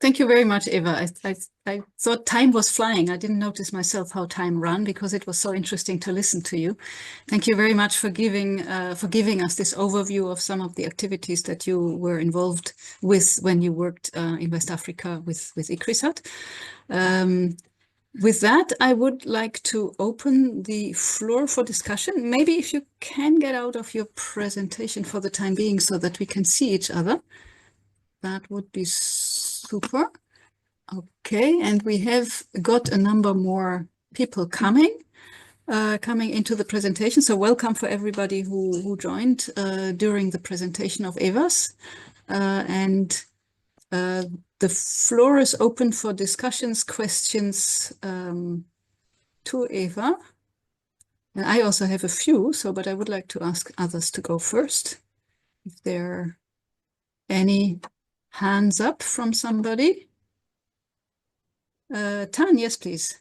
Thank you very much, Eva. I thought time was flying. I didn't notice myself how time ran because it was so interesting to listen to you. Thank you very much for giving us this overview of some of the activities that you were involved with when you worked in West Africa with ICRISAT. With that, I would like to open the floor for discussion. Maybe if you can get out of your presentation for the time being so that we can see each other, that would be super. Okay, and we have got a number more people coming into the presentation. So welcome for everybody who joined during the presentation of Eva's. The floor is open for discussions, questions to Eva. And I also have a few, but I would like to ask others to go first. If there are any hands up from somebody. Tan, yes, please.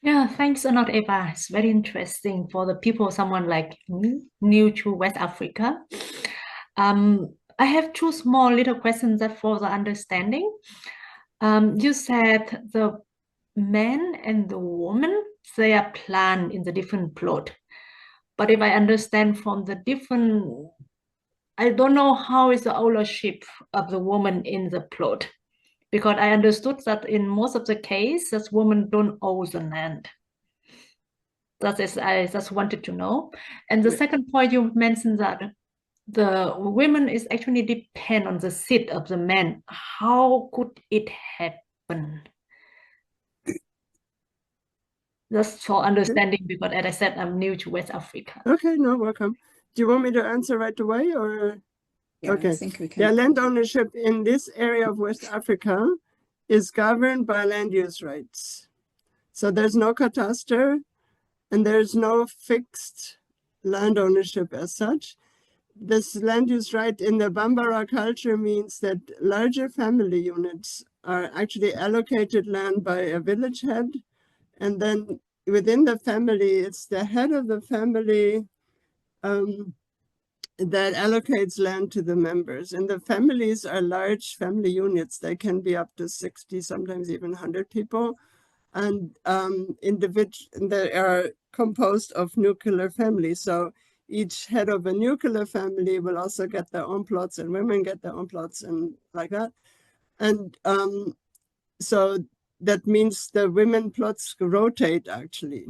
Yeah, thanks a lot, Eva. It's very interesting for the people, someone like me, new to West Africa. I have two small little questions that for the understanding. You said the man and the woman, they are planted in the different plot. But if I understand from the different, I don't know how is the ownership of the woman in the plot. Because I understood that in most of the cases, women don't own the land. That is, I just wanted to know. And the second point, you mentioned that the women is actually depend on the seed of the man. How could it happen? Just for understanding, because as I said, I'm new to West Africa. Okay, no, welcome. Do you want me to answer right away or? Yeah, okay. I think we can. Yeah, land ownership in this area of West Africa is governed by land use rights. So there's no cadastre and there's no fixed land ownership as such. This land use right in the Bambara culture means that larger family units are actually allocated land by a village head. And then within the family, it's the head of the family that allocates land to the members. And the families are large family units. They can be up to 60, sometimes even 100 people. And they are composed of nuclear families. So each head of a nuclear family will also get their own plots, and women get their own plots and like that. And so that means the women plots rotate actually.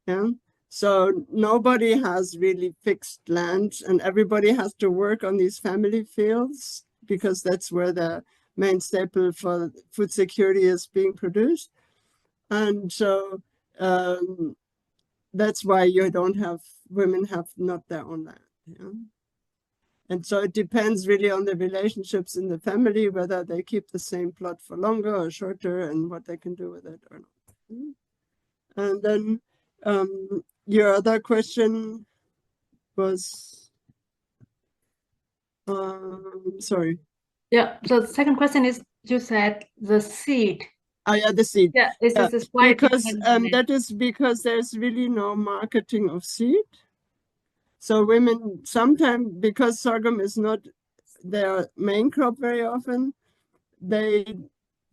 Yeah. So nobody has really fixed land, and everybody has to work on these family fields because that's where the main staple for food security is being produced. And so that's why you don't have, women have not their own land. Yeah? And so it depends really on the relationships in the family, whether they keep the same plot for longer or shorter and what they can do with it or not. And then your other question was, sorry. Yeah, so the second question is, you said the seed. Oh yeah, the seed. Yeah, is why because that is because there's really no marketing of seed. So women sometimes, because sorghum is not their main crop very often, they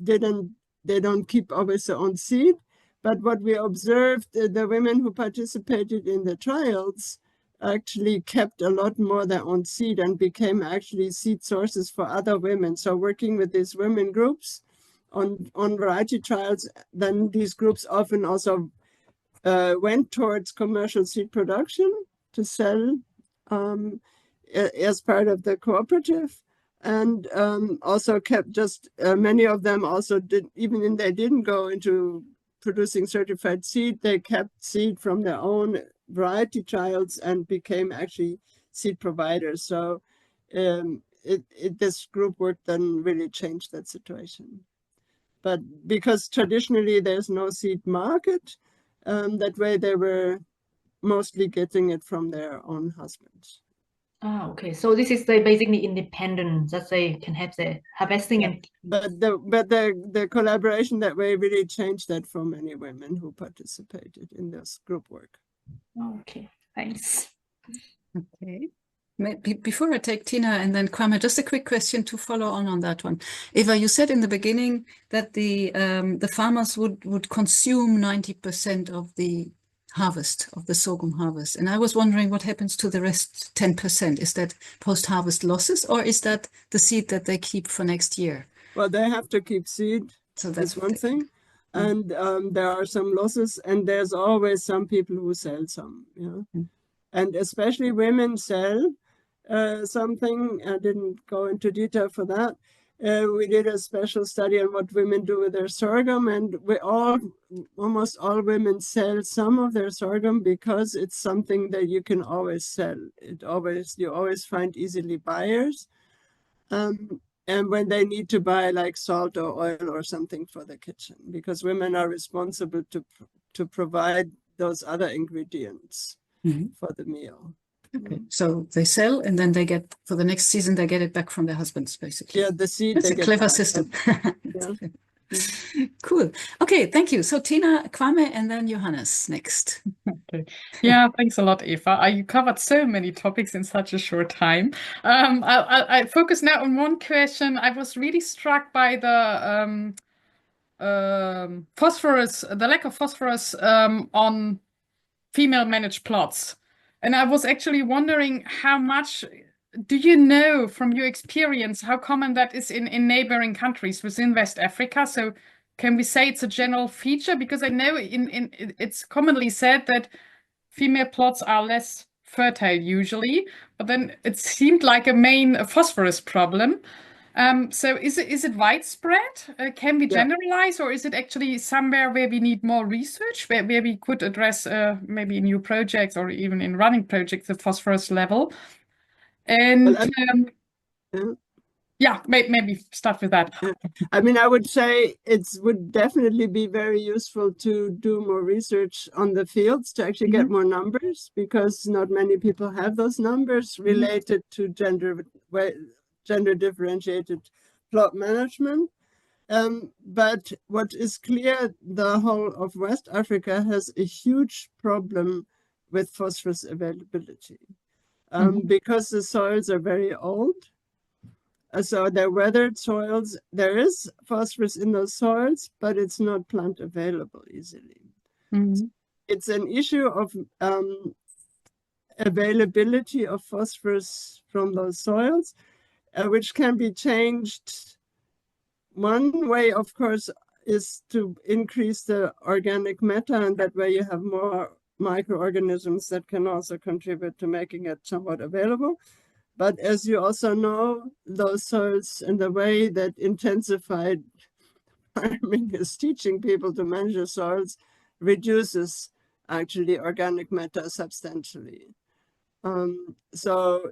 don't keep always their own seed. But what we observed, the women who participated in the trials actually kept a lot more their own seed and became actually seed sources for other women. So working with these women groups on variety trials, then these groups often also went towards commercial seed production to sell as part of the cooperative. And also kept many of them also did, even if they didn't go into producing certified seed, they kept seed from their own variety trials and became actually seed providers. So this group work then really changed that situation. But because traditionally there's no seed market, that way they were mostly getting it from their own husbands. Oh, okay. So this is basically independent, that they can have the harvesting. Yeah. And the collaboration that way really changed that for many women who participated in this group work. Okay, thanks. Okay. Before I take Tina and then Kwame, just a quick question to follow on that one. Eva, you said in the beginning that the farmers would consume 90% of the harvest, of the sorghum harvest. And I was wondering what happens to the rest 10%. Is that post-harvest losses, or is that the seed that they keep for next year? Well, they have to keep seed. So that's one thing. And there are some losses, and there's always some people who sell some, and especially women sell something. I didn't go into detail for that. We did a special study on what women do with their sorghum, and almost all women sell some of their sorghum because it's something that you can always sell. You always find easily buyers. And when they need to buy like salt or oil or something for the kitchen, because women are responsible to provide those other ingredients for the meal. Okay, so they sell, and then they get, for the next season, they get it back from their husbands, basically. Yeah, the seed. That's a clever system. Cool. Okay, thank you. So Tina, Kwame, and then Johannes next. Okay. Yeah, thanks a lot, Eva. You covered so many topics in such a short time. I focus now on one question. I was really struck by the phosphorus, the lack of phosphorus on female managed plots. And I was actually wondering, how much do you know from your experience how common that is in neighboring countries within West Africa? So can we say it's a general feature? Because I know it's commonly said that female plots are less fertile usually, but then it seemed like a main phosphorus problem. So is it widespread? Can we generalize, or is it actually somewhere where we need more research, where we could address maybe new projects or even in running projects the phosphorus level? And maybe start with that. I mean, I would say it would definitely be very useful to do more research on the fields to actually get more numbers, because not many people have those numbers related to gender differentiated plot management. But what is clear, the whole of West Africa has a huge problem with phosphorus availability because the soils are very old. So they're weathered soils. There is phosphorus in those soils, but it's not plant available easily. It's an issue of availability of phosphorus from those soils, which can be changed. One way, of course, is to increase the organic matter, and that way you have more microorganisms that can also contribute to making it somewhat available. But as you also know, those soils, and the way that intensified farming is teaching people to manage soils, reduces actually organic matter substantially. So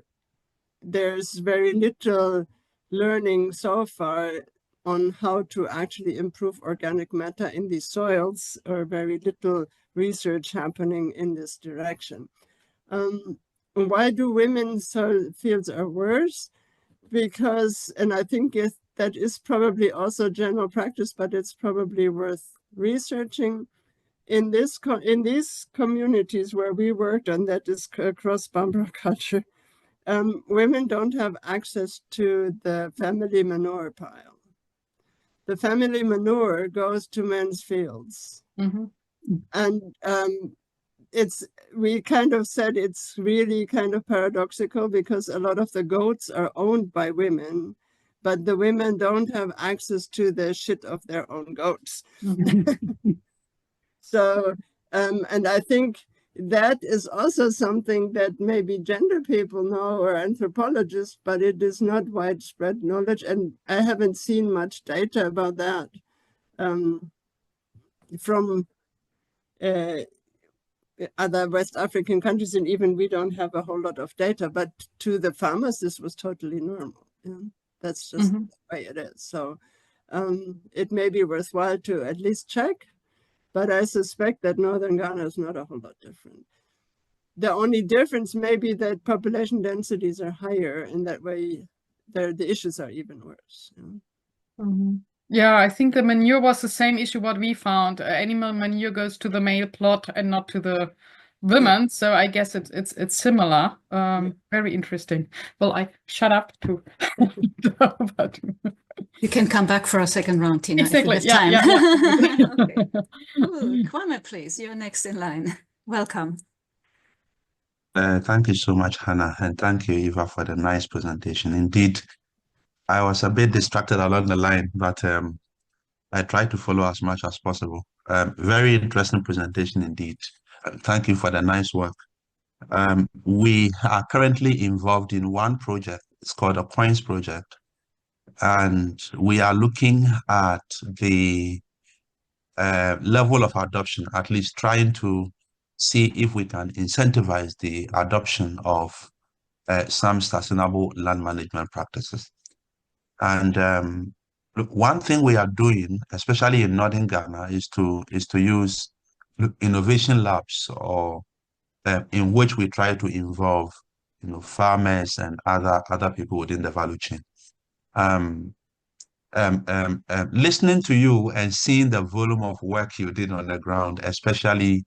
there's very little learning so far on how to actually improve organic matter in these soils, or very little research happening in this direction. Why do women's soil fields are worse? Because, and I think that is probably also general practice, but it's probably worth researching. In these communities where we worked, and that is across Bambara culture, women don't have access to the family manure pile. The family manure goes to men's fields. And we kind of said it's really kind of paradoxical, because a lot of the goats are owned by women, but the women don't have access to the shit of their own goats. So, and I think that is also something that maybe gender people know, or anthropologists, but it is not widespread knowledge. And I haven't seen much data about that from other West African countries, and even we don't have a whole lot of data, but to the farmers, this was totally normal. That's just the way it is. So it may be worthwhile to at least check, but I suspect that Northern Ghana is not a whole lot different. The only difference may be that population densities are higher, and that way the issues are even worse. Yeah, I think the manure was the same issue what we found. Animal manure goes to the male plot and not to the women, so I guess it's similar. Very interesting. Well, I shut up to. But You can come back for a second round, Tina, exactly. if we have time. Yeah. Okay. Cool. Kwame, please, you're next in line. Welcome. Thank you so much, Hannah, and thank you, Eva, for the nice presentation. Indeed, I was a bit distracted along the line, but I tried to follow as much as possible. Very interesting presentation indeed. Thank you for the nice work. We are currently involved in one project. It's called a Points Project. And we are looking at the level of adoption, at least trying to see if we can incentivize the adoption of some sustainable land management practices. And look, one thing we are doing, especially in northern Ghana, is to use innovation labs, or in which we try to involve, farmers and other people within the value chain. Listening to you and seeing the volume of work you did on the ground, especially,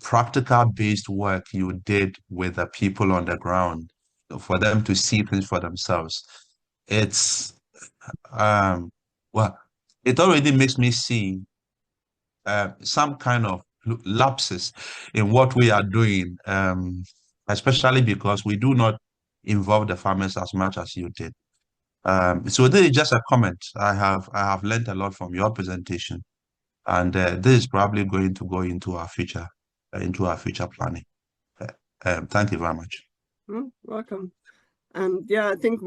practical-based work you did with the people on the ground for them to see things for themselves. It's, well, it already makes me see some kind of lapses in what we are doing, especially because we do not involve the farmers as much as you did. So this is just a comment. I have learned a lot from your presentation, and this is probably going to go into our future planning. Thank you very much. Welcome. And yeah, I think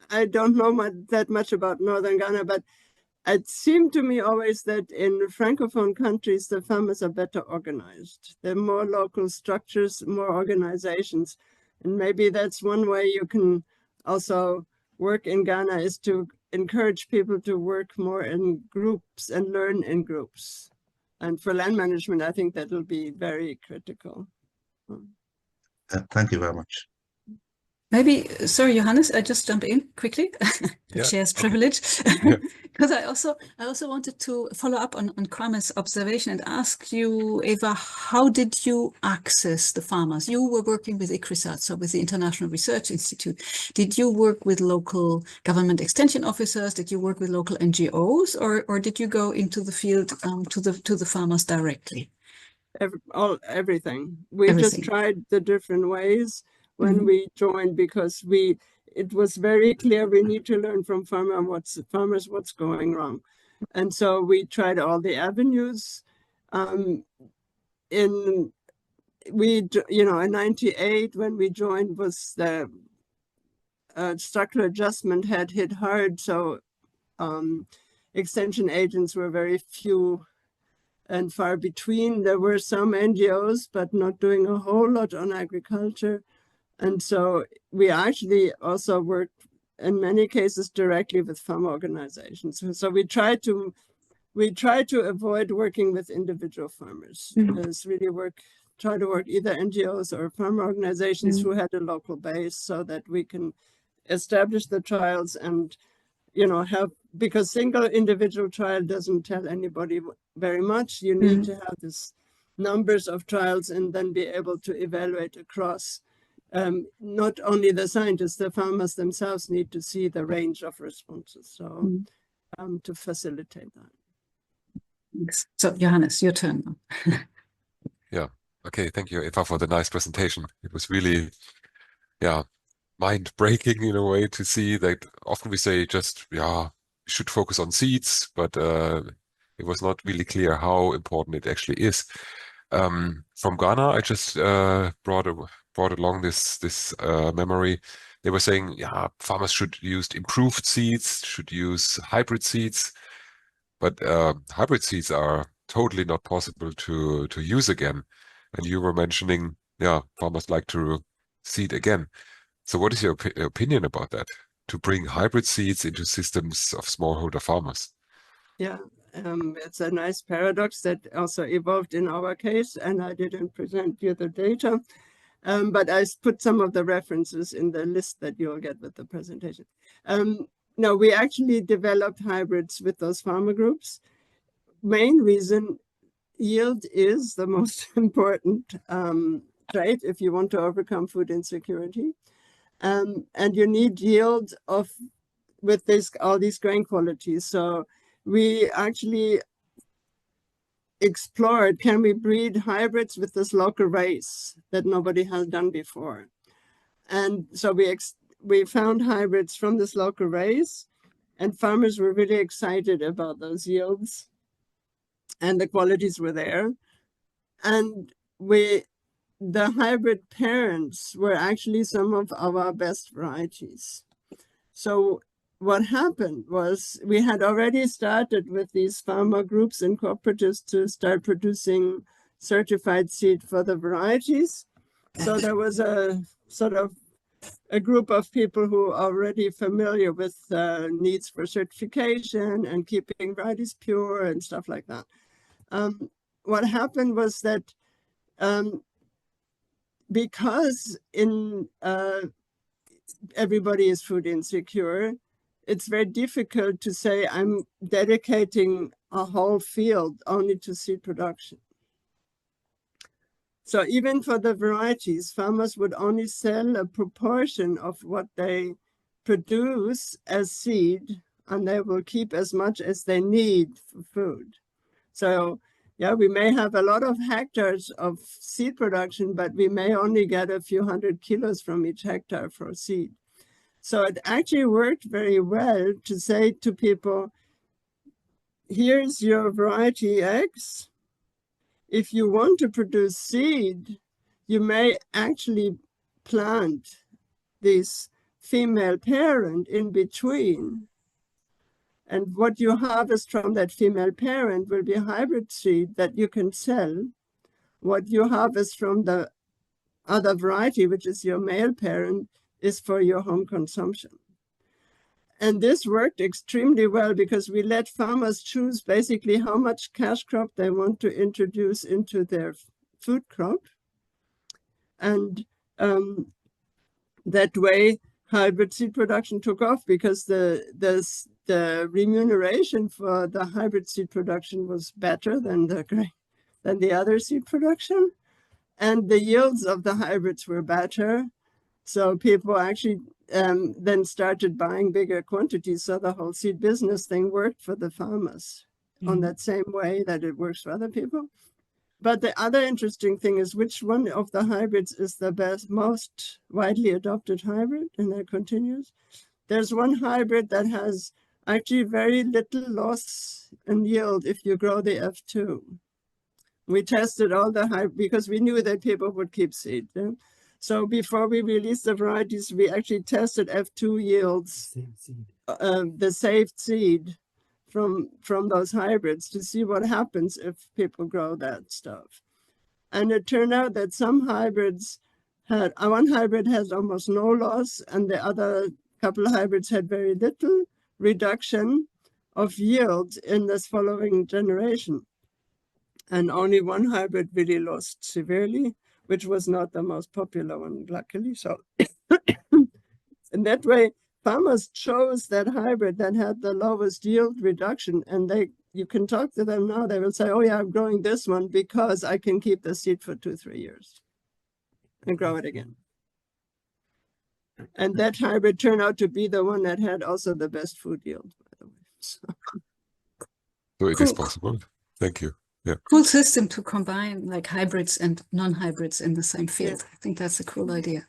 I don't know that much about Northern Ghana, but it seemed to me always that in Francophone countries, the farmers are better organized. There are more local structures, more organizations. And maybe that's one way you can also work in Ghana, is to encourage people to work more in groups and learn in groups. And for land management, I think that will be very critical. Thank you very much. Maybe, sorry, Johannes, I just jump in quickly. The chair's privilege. Because I also wanted to follow up on Kwame's observation and ask you, Eva, how did you access the farmers? You were working with ICRISAT, so with the International Research Institute. Did you work with local government extension officers? Did you work with local NGOs, or did you go into the field to the farmers directly? Everything. We just tried the different ways when we joined, because it was very clear we need to learn from farmers what's going wrong. And so we tried all the avenues. In 98, when we joined, was the structural adjustment had hit hard. So extension agents were very few and far between. There were some NGOs, but not doing a whole lot on agriculture. And so we actually also worked in many cases directly with farm organizations. So we try to avoid working with individual farmers. It's really try to work either NGOs or farm organizations who had a local base, so that we can establish the trials and have, because single individual trial doesn't tell anybody very much. You need to have this numbers of trials and then be able to evaluate across. Not only the scientists, the farmers themselves need to see the range of responses, so to facilitate that. Thanks. So Johannes, your turn now. Yeah. Okay. Thank you, Eva, for the nice presentation. It was really, mind-breaking in a way to see that often we say just, should focus on seeds, but it was not really clear how important it actually is. From Ghana, I just brought along this memory. They were saying, farmers should use improved seeds, should use hybrid seeds, but hybrid seeds are totally not possible to use again. And you were mentioning, farmers like to seed again. So what is your opinion about that, to bring hybrid seeds into systems of smallholder farmers? Yeah, it's a nice paradox that also evolved in our case, and I didn't present you the data, but I put some of the references in the list that you'll get with the presentation. No, we actually developed hybrids with those farmer groups. Main reason yield is the most important trait if you want to overcome food insecurity. And you need yield with all these grain qualities. So we actually explored, can we breed hybrids with this local race that nobody has done before? And so we found hybrids from this local race, and farmers were really excited about those yields, and the qualities were there. And the hybrid parents were actually some of our best varieties. So what happened was we had already started with these farmer groups and cooperatives to start producing certified seed for the varieties. So there was a sort of a group of people who are already familiar with needs for certification and keeping varieties pure and stuff like that. What happened was that because everybody is food insecure, it's very difficult to say I'm dedicating a whole field only to seed production. So even for the varieties, farmers would only sell a proportion of what they produce as seed, and they will keep as much as they need for food. So yeah, we may have a lot of hectares of seed production, but we may only get a few 100 kilos from each hectare for seed. So it actually worked very well to say to people, here's your variety X. If you want to produce seed, you may actually plant this female parent in between. And what you harvest from that female parent will be hybrid seed that you can sell. What you harvest from the other variety, which is your male parent, is for your home consumption. And this worked extremely well because we let farmers choose basically how much cash crop they want to introduce into their food crop. And that way, hybrid seed production took off because the remuneration for the hybrid seed production was better than the other seed production. And the yields of the hybrids were better. So people actually then started buying bigger quantities. So the whole seed business thing worked for the farmers on that same way that it works for other people. But the other interesting thing is which one of the hybrids is the most widely adopted hybrid, and that continues. There's one hybrid that has actually very little loss in yield if you grow the F2. We tested all the hybrids because we knew that people would keep seed. Yeah? So before we released the varieties, we actually tested F2 yields, the saved seed from those hybrids to see what happens if people grow that stuff. And it turned out that some hybrids one hybrid has almost no loss, and the other couple of hybrids had very little reduction of yield in this following generation. And only one hybrid really lost severely, which was not the most popular one, luckily. So in that way, farmers chose that hybrid that had the lowest yield reduction, and you can talk to them now, they will say, oh yeah, I'm growing this one because I can keep the seed for 2-3 years and grow it again. And that hybrid turned out to be the one that had also the best food yield, by the way. So it is possible. Thank you. Yeah. Cool system to combine like hybrids and non-hybrids in the same field. Yeah. I think that's a cool idea.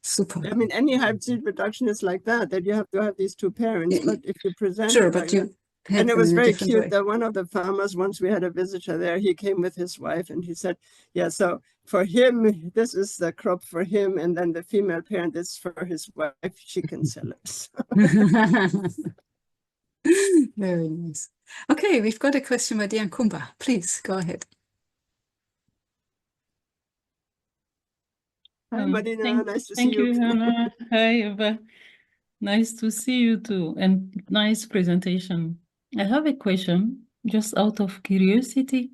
Super. I mean, any hybrid seed production is like that you have to have these two parents, but if you present Sure, it but like you that, have and it them was in a very different cute way. that one of the farmers, once we had a visitor there, he came with his wife and he said, yeah, so for him, this is the crop for him, and then the female parent is for his wife, she can sell it. Very nice. Okay, we've got a question by Diane Kumba. Please go ahead. Hi, Marina, nice to see Thank you. you, Hannah. Hi, Eva. Nice to see you too, and nice presentation. I have a question, just out of curiosity.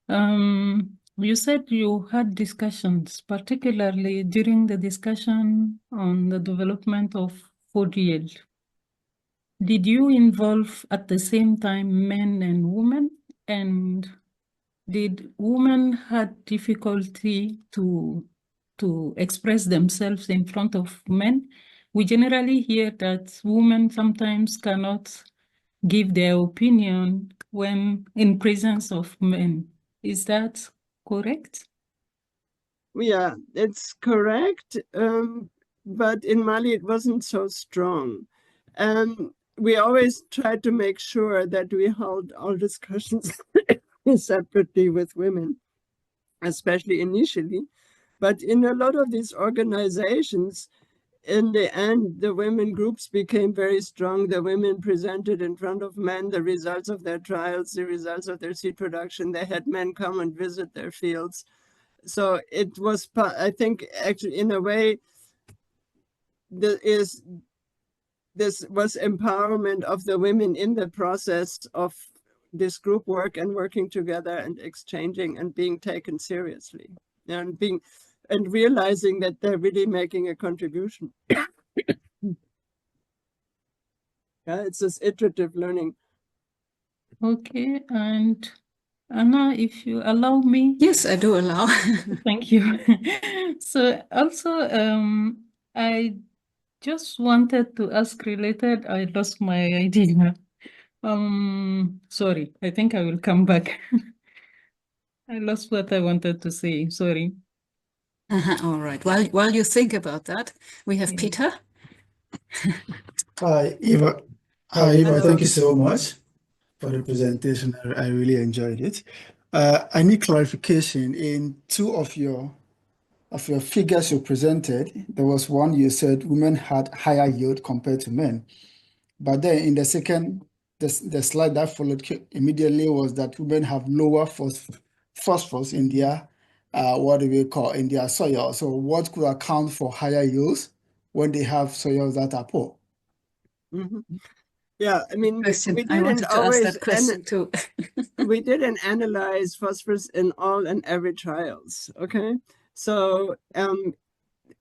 You said you had discussions, particularly during the discussion on the development of food yield. Did you involve at the same time men and women? And did women had difficulty to express themselves in front of men? We generally hear that women sometimes cannot give their opinion when in presence of men. Is that correct? Yeah, it's correct. But in Mali, it wasn't so strong. We always tried to make sure that we held all discussions separately with women, especially initially. But in a lot of these organizations, in the end, the women groups became very strong. The women presented in front of men the results of their trials, the results of their seed production. They had men come and visit their fields. So it was, I think, actually, in a way, this was empowerment of the women in the process of this group work and working together and exchanging and being taken seriously and realizing that they're really making a contribution. Yeah, it's this iterative learning. Okay, and Anna, if you allow me. Yes, I do allow. Thank you. So also, I just wanted to ask related, I lost my idea. Sorry, I think I will come back. I lost what I wanted to say, sorry. All right, while you think about that, we have Peter. Hi, Eva. Hi, Eva. Thank you so much for the presentation. I really enjoyed it. I need clarification in two of your figures you presented. There was one you said women had higher yield compared to men, but then in the second, the slide that followed immediately was that women have lower phosphorus in their what do we call in their soil. So what could account for higher yields when they have soils that are poor? Mm-hmm. Yeah, I mean, Question. we I wanted didn't to always ask that question too. we didn't analyze phosphorus in all and every trials. Okay, so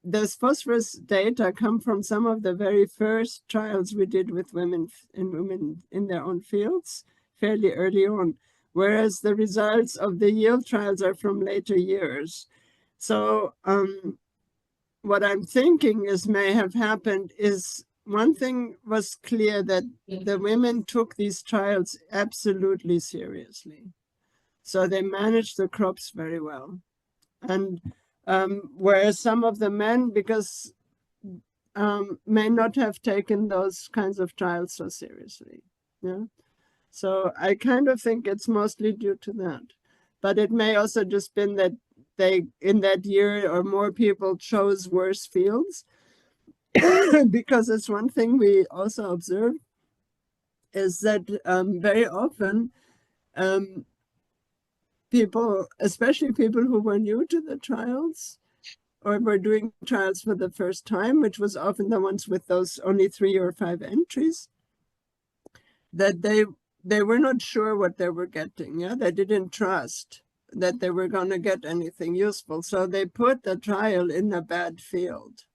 those phosphorus data come from some of the very first trials we did with women in their own fields fairly early on, whereas the results of the yield trials are from later years. So what I'm thinking is may have happened is one thing was clear, that the women took these trials absolutely seriously. So they managed the crops very well. And whereas some of the men, because may not have taken those kinds of trials so seriously. Yeah. So I kind of think it's mostly due to that. But it may also just been that they, in that year, or more people chose worse fields. Because it's one thing we also observe is that very often people, especially people who were new to the trials or were doing trials for the first time, which was often the ones with those only 3 or 5 entries, that they were not sure what they were getting. Yeah, they didn't trust that they were going to get anything useful. So they put the trial in a bad field.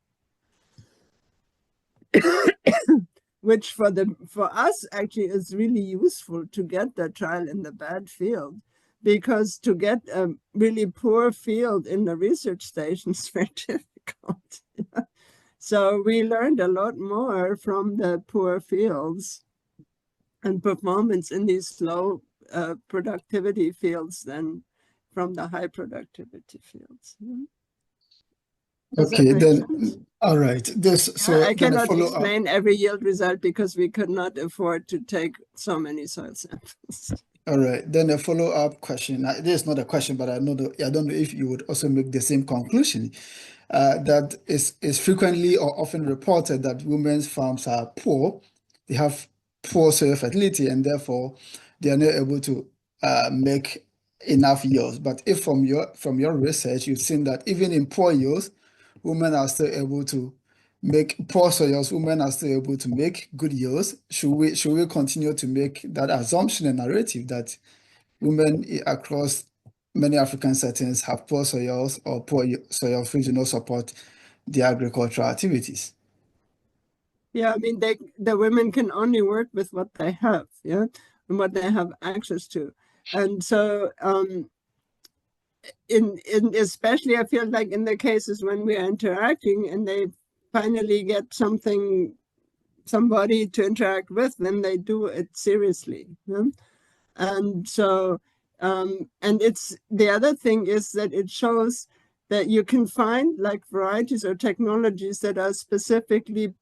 Which for us actually is really useful to get the trial in the bad field, because to get a really poor field in the research station is very difficult. So we learned a lot more from the poor fields and performance in these low productivity fields than from the high productivity fields. Does Okay, then sense? all right. So I then a cannot follow-up. explain every yield result because we could not afford to take so many soil samples. All right, then a follow-up question. This is not a question, but I don't know if you would also make the same conclusion. That is frequently or often reported that women's farms are poor. They have poor soil fertility, and therefore they are not able to make enough yields. But if from your research, you've seen that even in poor yields, women are still able to make poor soils, women are still able to make good yields. Should we continue to make that assumption and narrative that women across many African settings have poor soils or poor soils which do not support their agricultural activities? Yeah, I mean, the women can only work with what they have, yeah, and what they have access to. And so especially I feel like in the cases when we are interacting and they finally get somebody to interact with, then they do it seriously. And so, and it's the other thing is that it shows that you can find like varieties or technologies that are specifically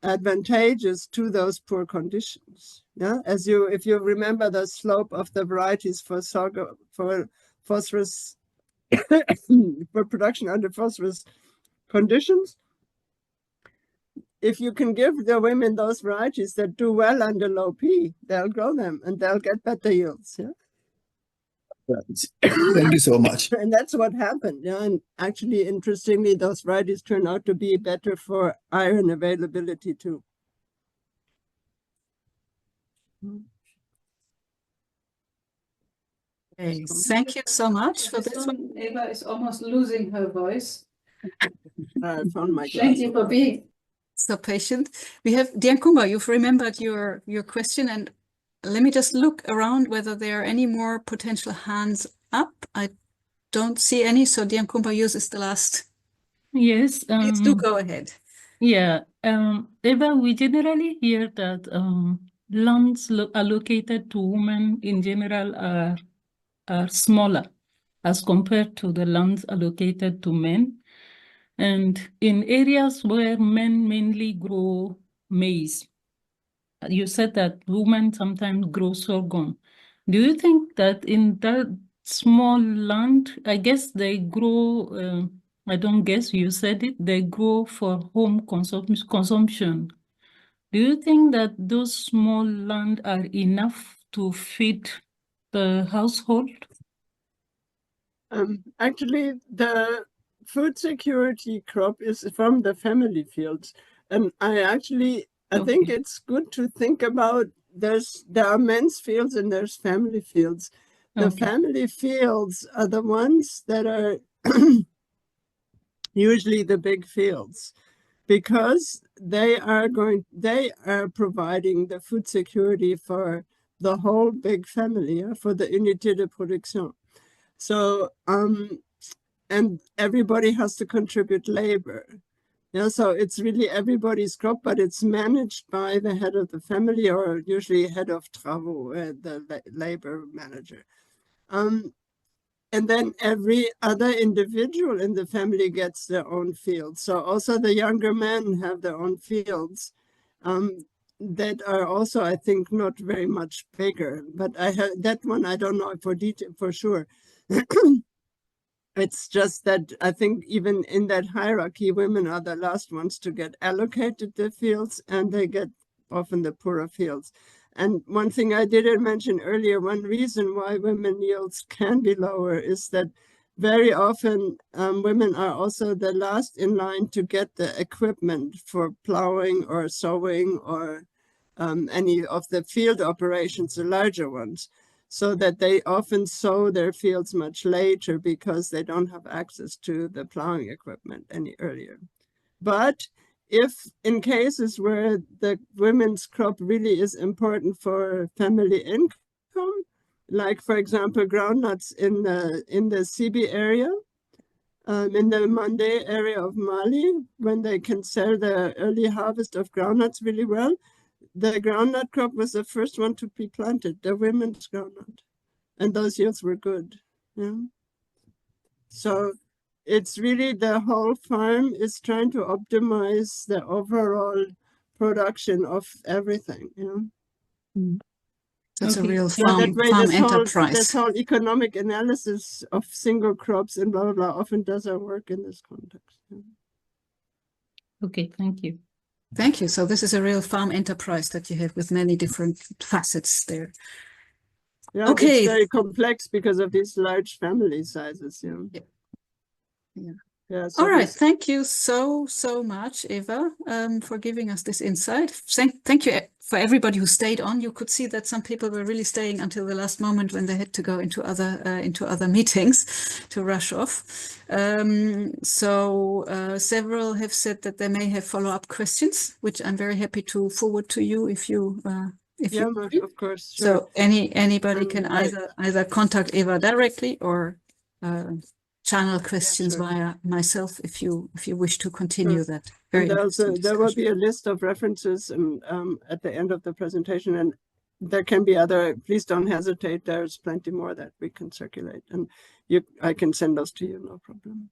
advantageous to those poor conditions. Yeah, if you remember the slope of the varieties for sorghum, for phosphorus, for production under phosphorus conditions, if you can give the women those varieties that do well under low P, they'll grow them and they'll get better yields. Yeah. Thank you so much. And that's what happened. Yeah. And actually, interestingly, those varieties turn out to be better for iron availability too. Okay, thank you so much for this one. Eva is almost losing her voice. I found my Thank you glasses. for being so patient. We have Diankumba, you've remembered your question, and let me just look around whether there are any more potential hands up. I don't see any, so Diankumba, yours is the last. Yes. Please do go ahead. Yeah. Eva, we generally hear that lands allocated to women in general are smaller as compared to the lands allocated to men. And in areas where men mainly grow maize, you said that women sometimes grow sorghum. Do you think that in that small land, I guess they grow, I don't guess you said it, they grow for home consumption. Do you think that those small land are enough to feed the household? Actually, the food security crop is from the family fields. And I think it's good to think about there are men's fields and there's family fields. The family fields are the ones that are usually the big fields, because they are providing the food security for the whole big family, for the unité de production. So, and everybody has to contribute labor. Yeah, so it's really everybody's crop, but it's managed by the head of the family, or usually head of travaux, the labor manager. And then every other individual in the family gets their own field. So also the younger men have their own fields that are also, I think, not very much bigger. But I have that one, I don't know for sure. It's just that I think even in that hierarchy, women are the last ones to get allocated the fields, and they get often the poorer fields. And one thing I didn't mention earlier, one reason why women yields can be lower is that very often women are also the last in line to get the equipment for plowing or sowing or any of the field operations, the larger ones, so that they often sow their fields much later because they don't have access to the plowing equipment any earlier. But if in cases where the women's crop really is important for family income, like for example, groundnuts in the CB area, in the Mande area of Mali, when they can sell the early harvest of groundnuts really well, the groundnut crop was the first one to be planted, the women's groundnut, and those yields were good. Yeah. So it's really the whole farm is trying to optimize the overall production of everything. You know? That's a real Yeah, that way farm enterprise. This whole economic analysis of single crops and blah, blah, blah often doesn't work in this context. Yeah. Okay, thank you. Thank you. So this is a real farm enterprise that you have with many different facets there. Yeah, okay. It's very complex because of these large family sizes. You know? Yeah. Yeah, so all right. Thank you so much, Eva, for giving us this insight. Thank you for everybody who stayed on. You could see that some people were really staying until the last moment when they had to go into other meetings to rush off. Several have said that they may have follow-up questions, which I'm very happy to forward to you if you. Of course. Sure. So anybody can either contact Eva directly or channel questions Sure. via myself if you wish to continue that. And Very there will be a list of references at the end of the presentation, and there can be other. Please don't hesitate. There's plenty more that we can circulate, and I can send those to you, no problem.